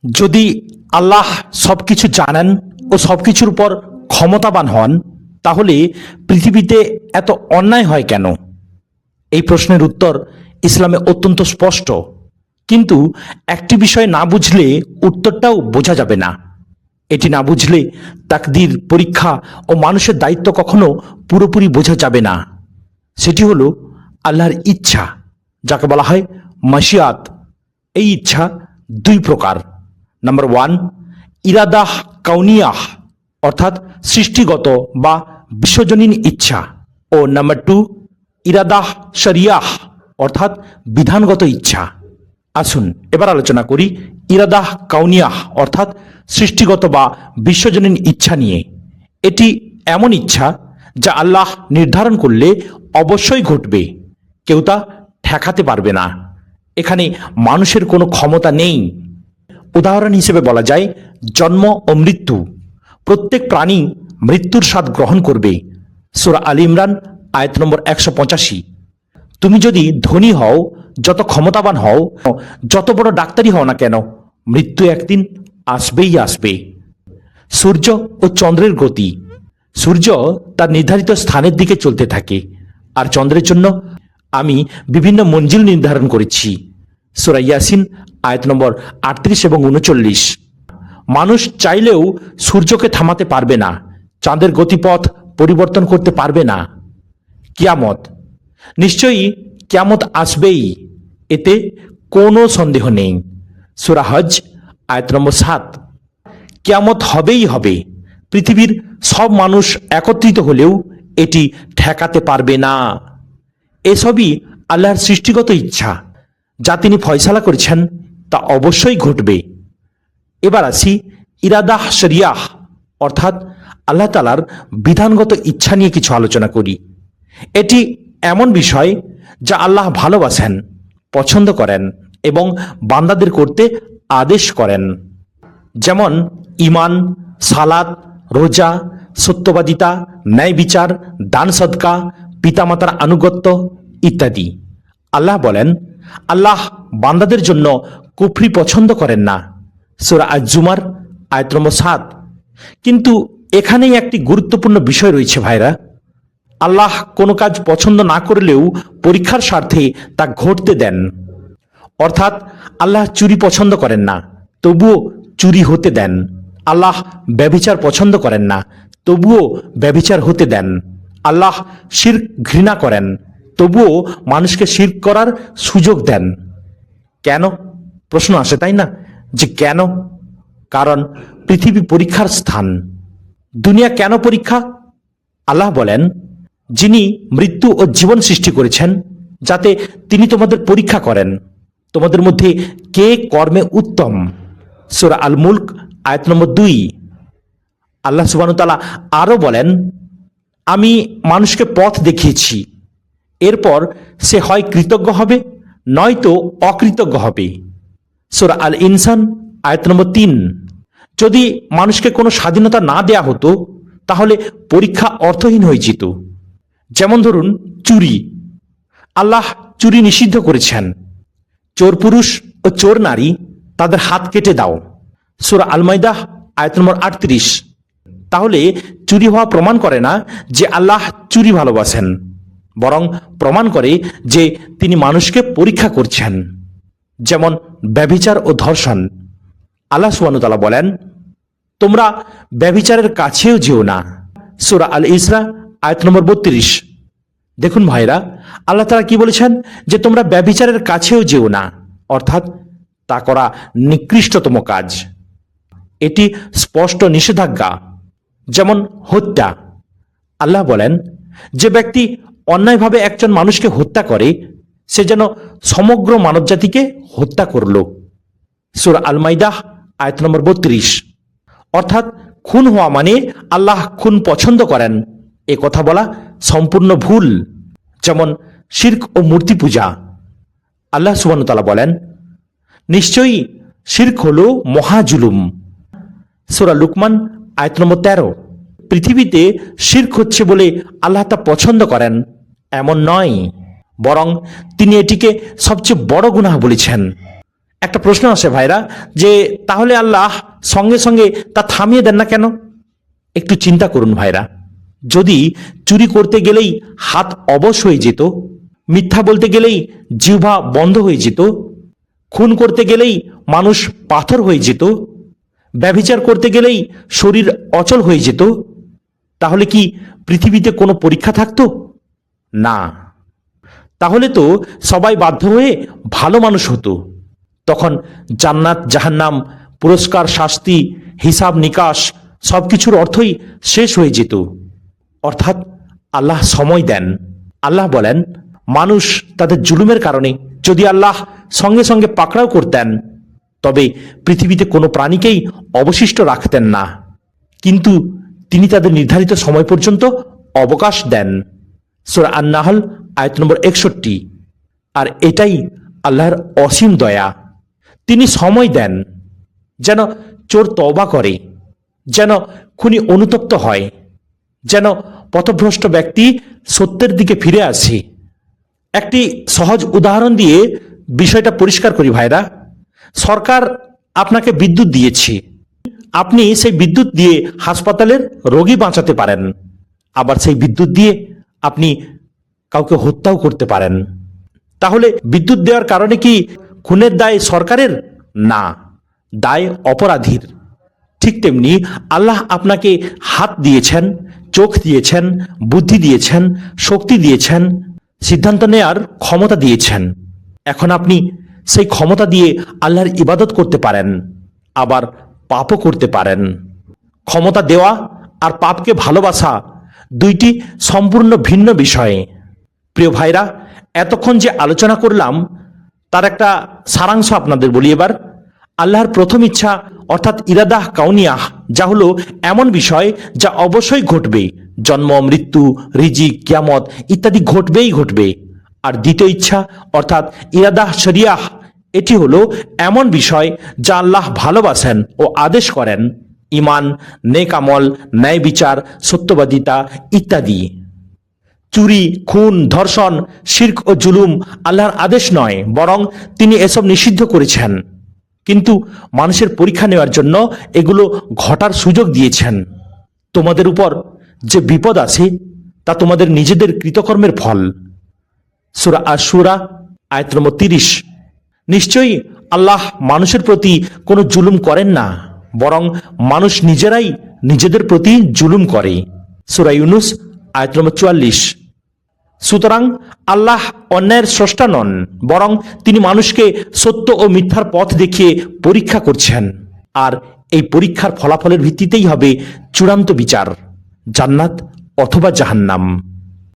যদি আল্লাহ সবকিছু জানেন ও সবকিছুর উপর ক্ষমতাবান হন, তাহলে পৃথিবীতে এত অন্যায় হয় কেন? এই প্রশ্নের উত্তর ইসলামে অত্যন্ত স্পষ্ট, কিন্তু একটি বিষয় না বুঝলে উত্তরটাও বোঝা যাবে না। এটি না বুঝলে তাকদীর, পরীক্ষা ও মানুষের দায়িত্ব কখনো পুরোপুরি বোঝা যাবে না। সেটি হলো আল্লাহর ইচ্ছা, যাকে বলা হয় মাশিয়াত। এই ইচ্ছা দুই প্রকার। নাম্বার 1, ইরাদাহ কাউনিয়াহ, অর্থাৎ সৃষ্টিগত বা বিশ্বজনীন ইচ্ছা। ও নাম্বার 2, ইরাদাহ শরিয়াহ, অর্থাৎ বিধানগত ইচ্ছা। আসুন এবার আলোচনা করি ইরাদাহ কাউনিয়াহ, অর্থাৎ সৃষ্টিগত বা বিশ্বজনীন ইচ্ছা নিয়ে। এটি এমন ইচ্ছা যা আল্লাহ নির্ধারণ করলে অবশ্যই ঘটবে, কেউ তা ঠেকাতে পারবে না। এখানে মানুষের কোনো ক্ষমতা নেই। উদাহরণ হিসেবে বলা যায় জন্ম ও মৃত্যু। প্রত্যেক প্রাণী মৃত্যুর স্বাদ গ্রহণ করবে। সূরা আল ইমরান আয়াত নম্বর 185। তুমি যদি ধনী হও, যত ক্ষমতাবান হও, যত বড় ডাক্তারই হও না কেন, মৃত্যু একদিন আসবেই আসবে। সূর্য ও চন্দ্রের গতি। সূর্য তার নির্ধারিত স্থানের দিকে চলতে থাকে, আর চন্দ্রের জন্য আমি বিভিন্ন মঞ্জিল নির্ধারণ করেছি। সূরা ইয়াসিন আয়াত নম্বর 38 এবং 39। মানুষ চাইলেও সূর্যকে থামাতে পারবে না, চাঁদের গতিপথ পরিবর্তন করতে পারবে না। কিয়ামত, নিশ্চয়ই কিয়ামত আসবেই, এতে কোনো সন্দেহ নেই। সূরা হজ আয়াত নম্বর 7। কিয়ামত হবেই হবে। পৃথিবীর সব মানুষ একত্রিত হলেও এটি ঠেকাতে পারবে না। এসবই আল্লাহর সৃষ্টিগত ইচ্ছা, যা তিনি ফয়সালা করেছেন তা অবশ্যই ঘটবে। এবার আসি ইরাদাহ শরিয়াহ, অর্থাৎ আল্লাহ তাআলার বিধানগত ইচ্ছা নিয়ে কিছু আলোচনা করি। এটি এমন বিষয় যা আল্লাহ ভালোবাসেন, পছন্দ করেন এবং বান্দাদের করতে আদেশ করেন। যেমন ঈমান, সালাত, রোজা, সত্যবাদিতা, ন্যায় বিচার, দান সদকা, পিতামাতার আনুগত্য ইত্যাদি। আল্লাহ বলেন, আল্লাহ বান্দাদের জন্য কুফরি পছন্দ করেন না। সূরা আজ-জুমার আয়াত নম্বর 7। কিন্তু এখানেই একটি গুরুত্বপূর্ণ বিষয় রয়েছে ভাইরা। আল্লাহ কোনো কাজ পছন্দ না করলেও পরীক্ষার স্বার্থে তা ঘটতে দেন। অর্থাৎ আল্লাহ চুরি পছন্দ করেন না, তবুও চুরি হতে দেন। আল্লাহ ব্যভিচার পছন্দ করেন না, তবুও ব্যভিচার হতে দেন। আল্লাহ শিরক ঘৃণা করেন, তবুও মানুষকে শিরক করার সুযোগ দেন। কেন? প্রশ্ন আসে, তাই না, যে কেন? কারণ পৃথিবী পরীক্ষার স্থান। দুনিয়া কেন পরীক্ষা? আল্লাহ বলেন, যিনি মৃত্যু ও জীবন সৃষ্টি করেছেন যাতে তিনি তোমাদের পরীক্ষা করেন, তোমাদের মধ্যে কে কর্মে উত্তম। সূরা আল মুলক আয়াত নম্বর 2। আল্লাহ সুবহানাহু ওয়া তাআলা আরো বলেন, আমি মানুষকে পথ দেখিয়েছি, এরপর সে হয় কৃতজ্ঞ হবে নয়তো অকৃতজ্ঞ হবে। সূরা আল ইনসান আয়াত নম্বর 3। যদি মানুষকে কোনো স্বাধীনতা না দেয়া হতো, তাহলে পরীক্ষা অর্থহীন হয়ে যেত। যেমন ধরুন চুরি। আল্লাহ চুরি নিষিদ্ধ করেছেন। চোর পুরুষ ও চোর নারী, তাদের হাত কেটে দাও। সূরা আল মাইদা আয়াত নম্বর 38। তাহলে চুরি হওয়া প্রমাণ করে না যে আল্লাহ চুরি ভালোবাসেন, বরং প্রমাণ করে যে তিনি মানুষকে পরীক্ষা করছেন। যেমন ব্যভিচার ও ধর্ষণ। আল্লাহ সুবহানাহু ওয়া তাআলা বলেন, তোমরা ব্যভিচারের কাছেও যেও না। সূরা আল ইসরা আয়াত নম্বর 32। দেখুন ভাইরা, আল্লাহ তাআলা কি বলেছেন, যে তোমরা ব্যভিচারের কাছেও যেও না, অর্থাৎ তা করা নিকৃষ্টতম কাজ। এটি স্পষ্ট নিষেধাজ্ঞা। যেমন হত্যা। আল্লাহ বলেন, যে ব্যক্তি অন্যায়ভাবে একজন মানুষকে হত্যা করে, সে যেন সমগ্র মানবজাতিকে হত্যা করল। সূরা আল মাইদা আয়াত নম্বর 32। অর্থাৎ খুন হওয়া মানে আল্লাহ খুন পছন্দ করেন, এ কথা বলা সম্পূর্ণ ভুল। যেমন শিরক ও মূর্তি পূজা। আল্লাহ সুবহানাহু ওয়া তাআলা বলেন, নিশ্চয়ই শিরক হলো মহাজুলুম। সূরা লুকমান আয়াত নম্বর 13। পৃথিবীতে শিরক হচ্ছে বলে আল্লাহ তা পছন্দ করেন এমন নয়, বরং তিনি এটিকে সবচেয়ে বড় গুনাহ বলেছেন। একটা প্রশ্ন আসে ভাইরা, যে তাহলে আল্লাহ সঙ্গে সঙ্গে তা থামিয়ে দেন না কেন? একটু চিন্তা করুন ভাইরা, যদি চুরি করতে গেলেই হাত অবশ হয়ে যেত, মিথ্যা বলতে গেলেই জিহ্বা বন্ধ হয়ে যেত, খুন করতে গেলেই মানুষ পাথর হয়ে যেত, ব্যভিচার করতে গেলেই শরীর অচল হয়ে যেত, তাহলে কি পৃথিবীতে কোনো পরীক্ষা থাকতো? না। তাহলে তো সবাই বাধ্য হয়ে ভালো মানুষ হতো। তখন জান্নাত জাহান্নাম, পুরস্কার শাস্তি, হিসাব নিকাশ সবকিছুর অর্থই শেষ হয়ে যেত। অর্থাৎ আল্লাহ সময় দেন। আল্লাহ বলেন, মানুষ তাদের জুলুমের কারণে যদি আল্লাহ সঙ্গে সঙ্গে পাকড়াও করতেন, তবে পৃথিবীতে কোনো প্রাণীকেই অবশিষ্ট রাখতেন না। কিন্তু তিনি তাদের নির্ধারিত সময় পর্যন্ত অবকাশ দেন। সূরা আন-নাহল আয়াত নম্বর 61। আর এটাই আল্লাহর অসীম দয়া। তিনি সময় দেন যেন চোর তওবা করে, যেন খুনি অনুতপ্ত হয়, যেন পথভ্রষ্ট ব্যক্তি সত্যের দিকে ফিরে আসে। একটি সহজ উদাহরণ দিয়ে বিষয়টা পরিষ্কার করি ভাইরা। সরকার আপনাকে বিদ্যুৎ দিয়েছে, আপনি সেই বিদ্যুৎ দিয়ে হাসপাতালের রোগী বাঁচাতে পারেন, আবার সেই বিদ্যুৎ দিয়ে আপনি কাউকে হত্যাও করতে পারেন। তাহলে বিদ্যুৎ দেওয়ার কারণে কি খুনের দায় সরকারের? না, দায় অপরাধীর। ঠিক তেমনি আল্লাহ আপনাকে হাত দিয়েছেন, চোখ দিয়েছেন, বুদ্ধি দিয়েছেন, শক্তি দিয়েছেন, সিদ্ধান্ত নেয়ার ক্ষমতা দিয়েছেন। এখন আপনি সেই ক্ষমতা দিয়ে আল্লাহর ইবাদত করতে পারেন, আবার পাপও করতে পারেন। ক্ষমতা দেওয়া আর পাপকে ভালোবাসা দুইটি সম্পূর্ণ ভিন্ন বিষয়। প্রিয় ভাইরা, এতক্ষণ যে আলোচনা করলাম তার একটা সারাংশ আপনাদের বলি এবার। আল্লাহর প্রথম ইচ্ছা অর্থাৎ ইরাদাহ কাউনিয়াহ, যা হলো এমন বিষয় যা অবশ্যই ঘটবে, জন্ম, মৃত্যু, রিজিক, কিয়ামত ইত্যাদি ঘটবেই ঘটবে। আর দ্বিতীয় ইচ্ছা অর্থাৎ ইরাদাহ শরিয়াহ, এটি হলো এমন বিষয় যা আল্লাহ ভালোবাসেন ও আদেশ করেন, ঈমান, নেক আমল, ন্যায় বিচার, সত্যবাদিতা ইত্যাদি। চুরি, খুন, ধর্ষণ, শিরক ও জুলুম আল্লাহর আদেশ নয়, বরং তিনি এসব নিষিদ্ধ করেছেন। কিন্তু মানুষের পরীক্ষা নেওয়ার জন্য এগুলো ঘটার সুযোগ দিয়েছেন। তোমাদের উপর যে বিপদ আছে তা তোমাদের নিজেদের কৃতকর্মের ফল। সূরা আশ-শুরা আয়াত নম্বর 30। নিশ্চয়ই আল্লাহ মানুষের প্রতি কোনো জুলুম করেন না, বরং মানুষ নিজেরাই নিজেদের প্রতি জুলুম করে। সূরা ইউনুস আয়াত নম্বর 44। সুতরাং আল্লাহ অন্যায়ের স্রষ্টা নন, বরং তিনি মানুষকে সত্য ও মিথ্যার পথ দেখিয়ে পরীক্ষা করছেন। আর এই পরীক্ষার ফলাফলের ভিত্তিতেই হবে চূড়ান্ত বিচার, জান্নাত অথবা জাহান্নাম।